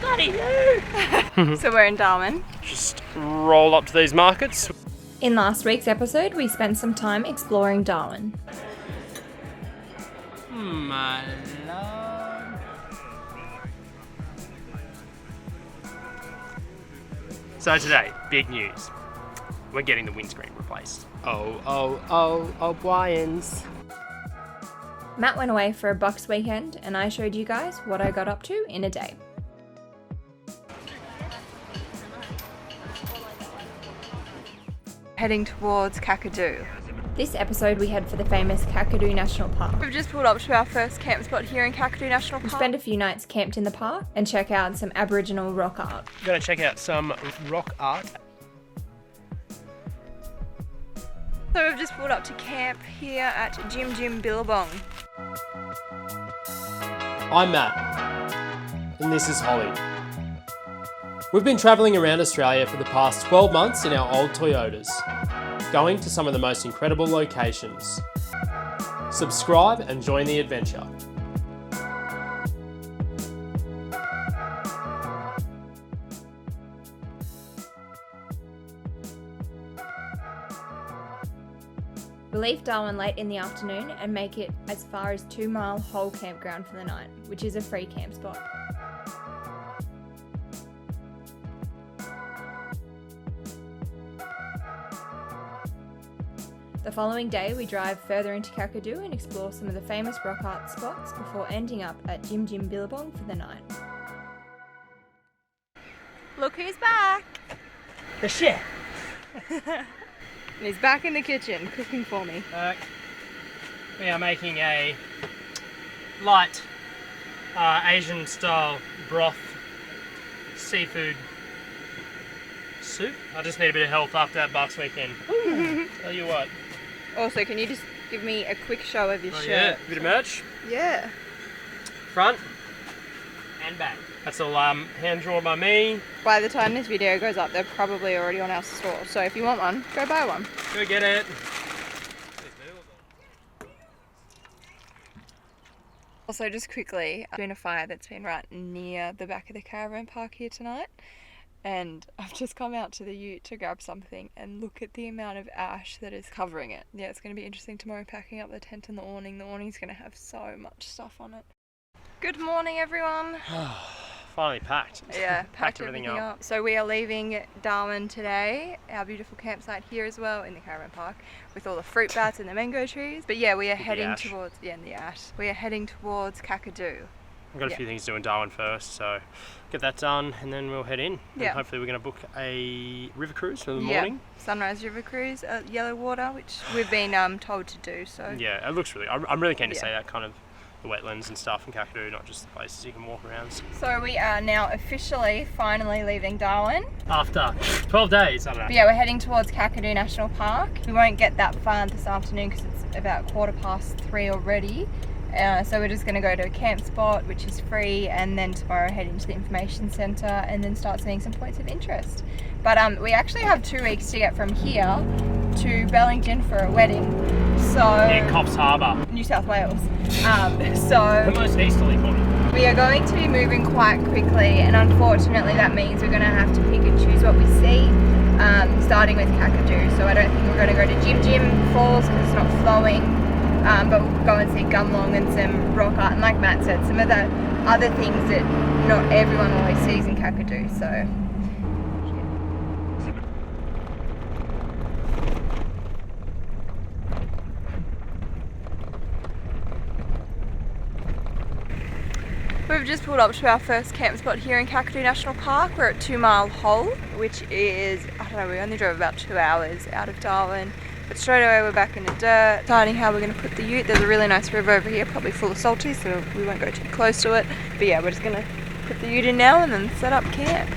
Bloody hell! So we're in Darwin. Just roll up to these markets. In last week's episode, we spent some time exploring Darwin. My love. So today, big news. We're getting the windscreen replaced. Oh, Brian's. Matt went away for a Bucks weekend, and I showed you guys what I got up to in a day. Heading towards Kakadu. This episode we head for the famous Kakadu National Park. We've just pulled up to our first camp spot here in Kakadu National Park. We spend a few nights camped in the park and check out some Aboriginal rock art. We're going to check out some rock art. So we've just pulled up to camp here at Jim Billabong. I'm Matt, and this is Holly. We've been travelling around Australia for the past 12 months in our old Toyotas, going to some of the most incredible locations. Subscribe and join the adventure. We leave Darwin late in the afternoon and make it as far as 2 Mile Hole Campground for the night, which is a free camp spot. The following day we drive further into Kakadu and explore some of the famous rock art spots before ending up at Jim Billabong for the night. Look who's back! The chef! He's back in the kitchen cooking for me. We are making a light Asian style broth seafood soup. I just need a bit of help after that Bucks weekend. Tell you what. Also, can you just give me a quick show of your shirt? Yeah, a bit of merch. Yeah. Front and back. That's all hand drawn by me. By the time this video goes up, they're probably already on our store. So if you want one, go buy one. Go get it. Also, just quickly, I've been a fire that's been right near the back of the caravan park here tonight. And I've just come out to the ute to grab something and look at the amount of ash that is covering it. Yeah, it's going to be interesting tomorrow packing up the tent and the awning. The awning's going to have so much stuff on it. Good morning, everyone. Finally packed. Yeah, packed everything up. So we are leaving Darwin today, our beautiful campsite here as well in the caravan park with all the fruit bats and the mango trees. But yeah, we are heading towards, and the ash. We are heading towards Kakadu. I've got a few things to do in Darwin first, so get that done and then we'll head in. And hopefully we're going to book a river cruise for the morning. Sunrise river cruise at Yellow Water, which we've been told to do. So yeah, it looks really, I'm really keen to see that kind of the wetlands and stuff in Kakadu, not just the places you can walk around. So we are now finally leaving Darwin. After 12 days, I don't know. But yeah, we're heading towards Kakadu National Park. We won't get that far this afternoon because it's about 3:15 already. So we're just going to go to a camp spot, which is free, and then tomorrow head into the information centre and then start seeing some points of interest. But we actually have 2 weeks to get from here to Bellington for a wedding. So in Coffs Harbour, New South Wales. So the most easterly point. We are going to be moving quite quickly, and unfortunately that means we're going to have to pick and choose what we see, starting with Kakadu. So I don't think we're going to go to Jim Falls because it's not flowing. But we'll go and see Gumlong and some rock art, and like Matt said, some of the other things that not everyone always sees in Kakadu. So we've just pulled up to our first camp spot here in Kakadu National Park. We're at 2 Mile Hole, which is, I don't know, we only drove about 2 hours out of Darwin. But straight away we're back in the dirt, deciding how we're going to put the ute. There's a really nice river over here, probably full of salties, so we won't go too close to it. But yeah, we're just going to put the ute in now and then set up camp.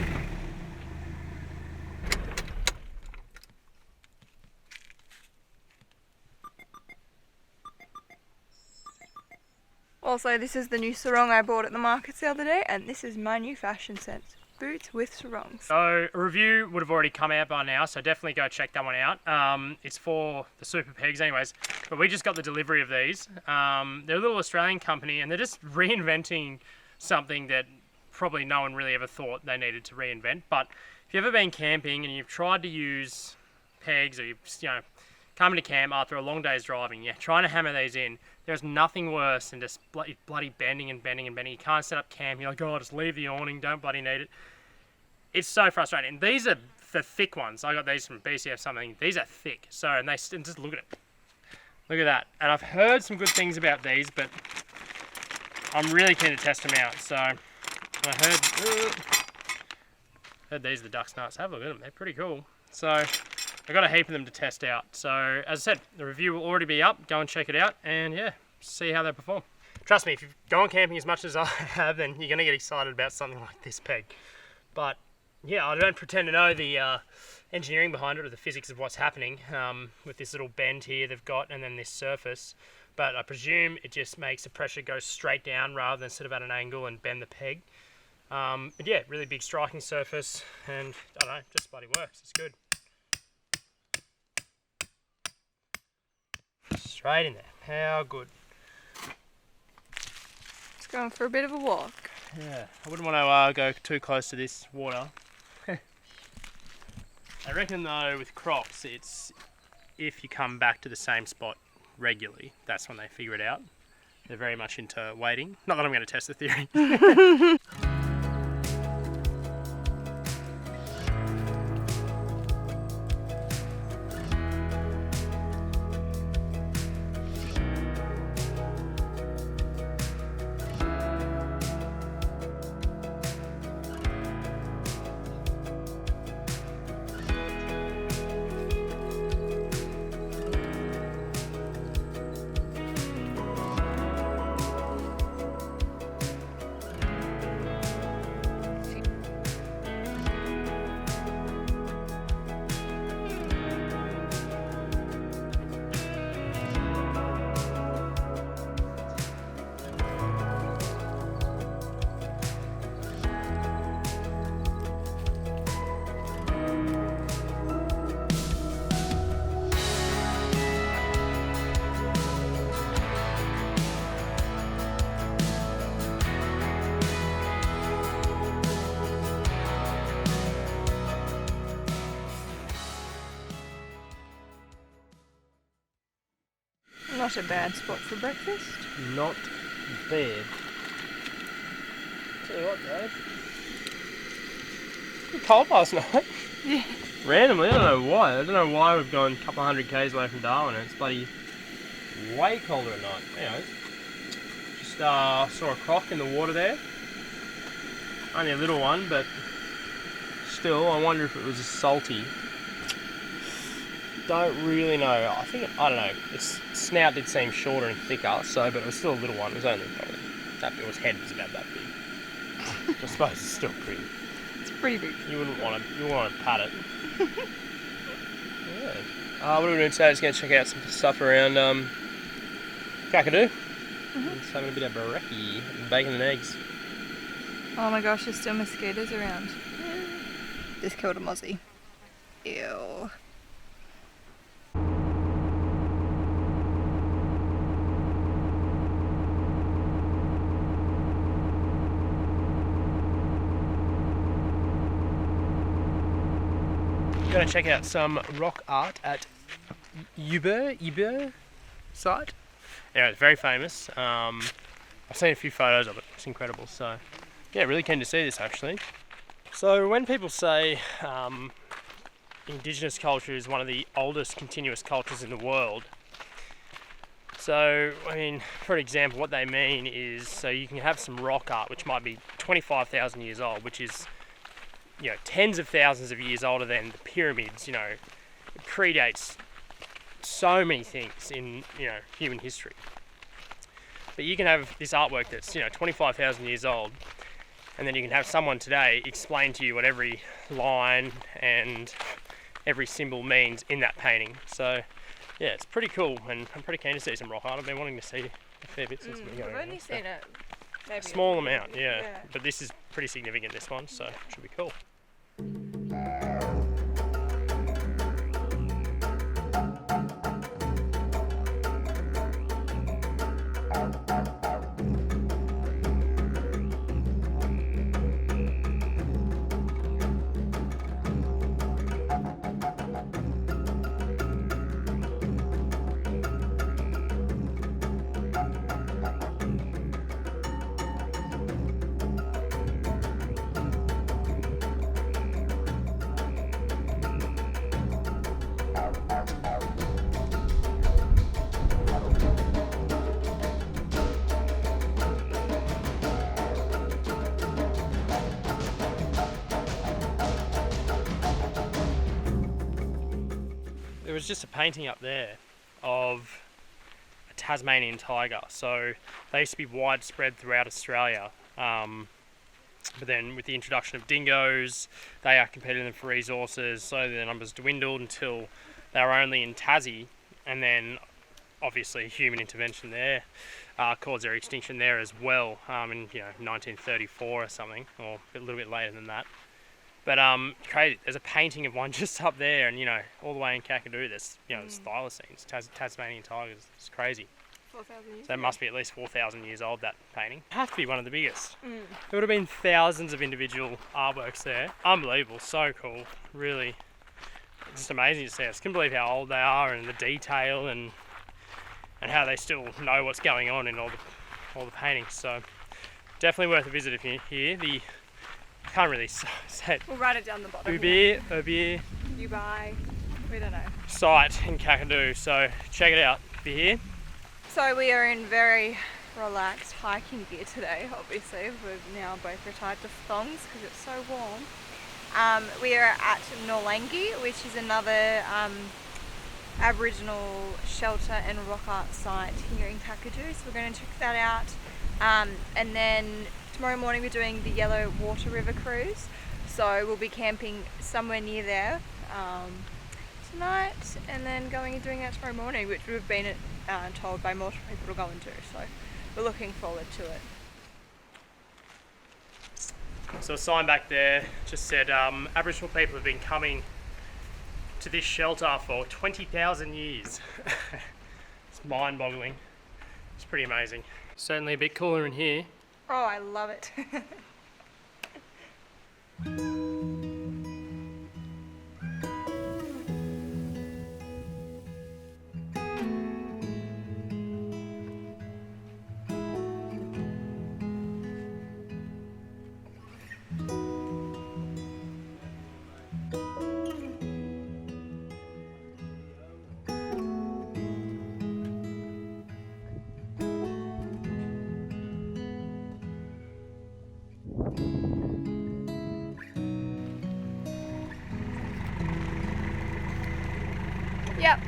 Also, this is the new sarong I bought at the markets the other day, and this is my new fashion sense. Boots with sarongs. So a review would have already come out by now, so definitely go check that one out. It's for the Super Pegs anyways, but we just got the delivery of these. They're a little Australian company and they're just reinventing something that probably no one really ever thought they needed to reinvent. But if you've ever been camping and you've tried to use pegs, or you've come into camp after a long day's driving, you're trying to hammer these in, there's nothing worse than just bloody bending and bending and bending. You can't set up camp. You're like, oh, just leave the awning, don't bloody need it. It's so frustrating. And these are the thick ones. I got these from BCF something. These are thick. So, and just look at it. Look at that. And I've heard some good things about these, but I'm really keen to test them out. So I heard these are the duck's nuts. Have a look at them. They're pretty cool. So I got a heap of them to test out. So as I said, the review will already be up. Go and check it out, and yeah, see how they perform. Trust me, if you've gone camping as much as I have, then you're going to get excited about something like this peg. But yeah, I don't pretend to know the engineering behind it or the physics of what's happening with this little bend here they've got and then this surface. But I presume it just makes the pressure go straight down rather than sit at an angle and bend the peg. But yeah, really big striking surface, and I don't know, just bloody works. It's good. Straight in there. How good. It's going for a bit of a walk. Yeah, I wouldn't want to go too close to this water. I reckon though with crocs, it's if you come back to the same spot regularly, that's when they figure it out. They're very much into waiting. Not that I'm going to test the theory. Not a bad spot for breakfast. Not bad. Tell you what though, it was cold last night. Yeah. Randomly, I don't know why. I don't know why we've gone a couple of 100 k's away from Darwin and it's bloody way colder at night. Anyways, just saw a croc in the water there. Only a little one, but still, I wonder if it was salty. Don't really know. I don't know. Its snout did seem shorter and thicker, but it was still a little one. It was only probably that big. Its head was about that big. I suppose it's still pretty. It's pretty big. You wouldn't want to pat it. Yeah. What are we doing today? Just going to check out some stuff around Kakadu. Just having a bit of brekkie, bacon and eggs. Oh my gosh, there's still mosquitoes around. Just killed a mozzie. Ew. Going to check out some rock art at Ubirr site. Anyway, it's very famous. I've seen a few photos of it. It's incredible. So, yeah, really keen to see this actually. So when people say Indigenous culture is one of the oldest continuous cultures in the world, so I mean, for example, what they mean is, so you can have some rock art which might be 25,000 years old, which is, you know, tens of thousands of years older than the pyramids. You know, it predates so many things in, you know, human history. But you can have this artwork that's, you know, 25,000 years old, and then you can have someone today explain to you what every line and every symbol means in that painting. So yeah, it's pretty cool, and I'm pretty keen to see some rock art. I've been wanting to see a fair bit since we've been going. I've only seen it maybe a small amount, yeah. But this is pretty significant, this one, so it should be cool. was just a painting up there of a Tasmanian tiger. So they used to be widespread throughout Australia. But then with the introduction of dingoes, they are competing for resources, so their numbers dwindled until they were only in Tassie, and then obviously human intervention there caused their extinction there as well, in 1934 or something, or a little bit later than that. But crazy, there's a painting of one just up there, and all the way in Kakadu, there's there's thylacines, Tasmanian tigers. It's crazy. 4,000 years. So it must be at least 4,000 years old, that painting. It has to be one of the biggest. There would have been thousands of individual artworks there. Unbelievable, so cool, really. Just amazing to see. I just can't believe how old they are, and the detail, and how they still know what's going on in all the paintings. So definitely worth a visit if you're here. I can't really say it. We'll write it down the bottom. Ubirr, Ubirr, we don't know. Site in Kakadu. So check it out if you're here. So we are in very relaxed hiking gear today, obviously. We've now both retired to thongs because it's so warm. We are at Nanguluwur, which is another Aboriginal shelter and rock art site here in Kakadu. So we're going to check that out. And then tomorrow morning we're doing the Yellow Water River cruise. So we'll be camping somewhere near there tonight, and then going and doing that tomorrow morning, which we've been told by multiple people to go and do. So we're looking forward to it. So a sign back there just said Aboriginal people have been coming to this shelter for 20,000 years. It's mind-boggling. It's pretty amazing. Certainly a bit cooler in here. Oh, I love it. Yep.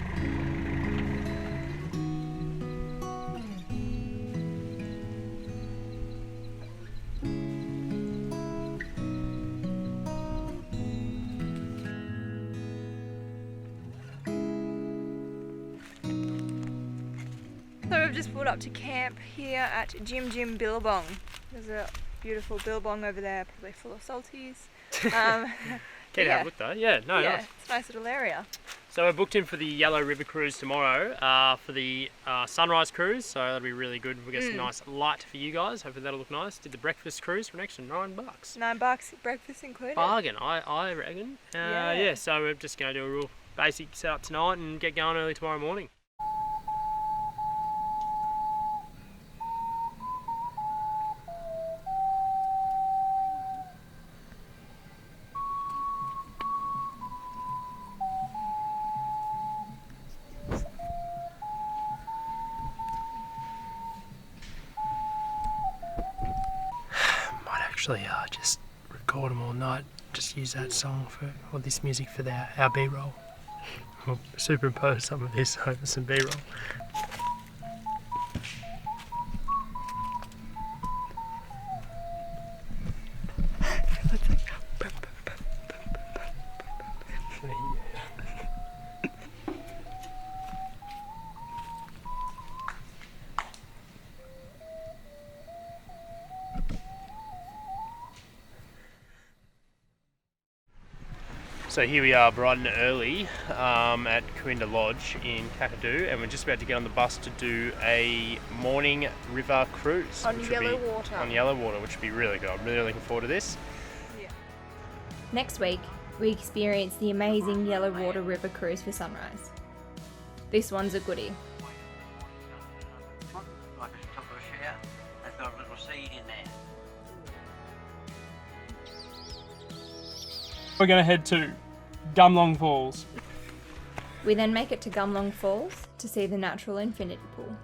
So we've just pulled up to camp here at Jim Billabong. There's a beautiful billabong over there, probably full of salties. Can't have a look though. Yeah, nice. It's a nice little area. So we're booked in for the Yellow River cruise tomorrow for the sunrise cruise, so that'll be really good. We'll get some nice light for you guys. Hopefully that'll look nice. Did the breakfast cruise for an extra $9. $9, breakfast included. Bargain, I reckon. Yeah, so we're just going to do a real basic setup tonight and get going early tomorrow morning. Actually, just record them all night. Just use that song or this music for our B-roll. We'll superimpose some of this over some B-roll. So here we are bright and early at Kakadu Lodge in Kakadu, and we're just about to get on the bus to do a morning river cruise. On Yellow Water. On Yellow Water, which would be really good. I'm really looking forward to this. Yeah. Next week, we experience the amazing Yellow Water River cruise for sunrise. This one's a goodie. Like a top of a shower, they've got a little seed in there. We're going to head to Gumlong Falls. We then make it to Gumlong Falls to see the natural infinity pool.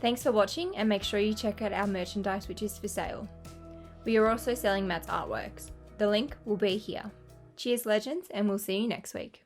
Thanks for watching, and make sure you check out our merchandise, which is for sale. We are also selling Matt's artworks. The link will be here. Cheers legends, and we'll see you next week.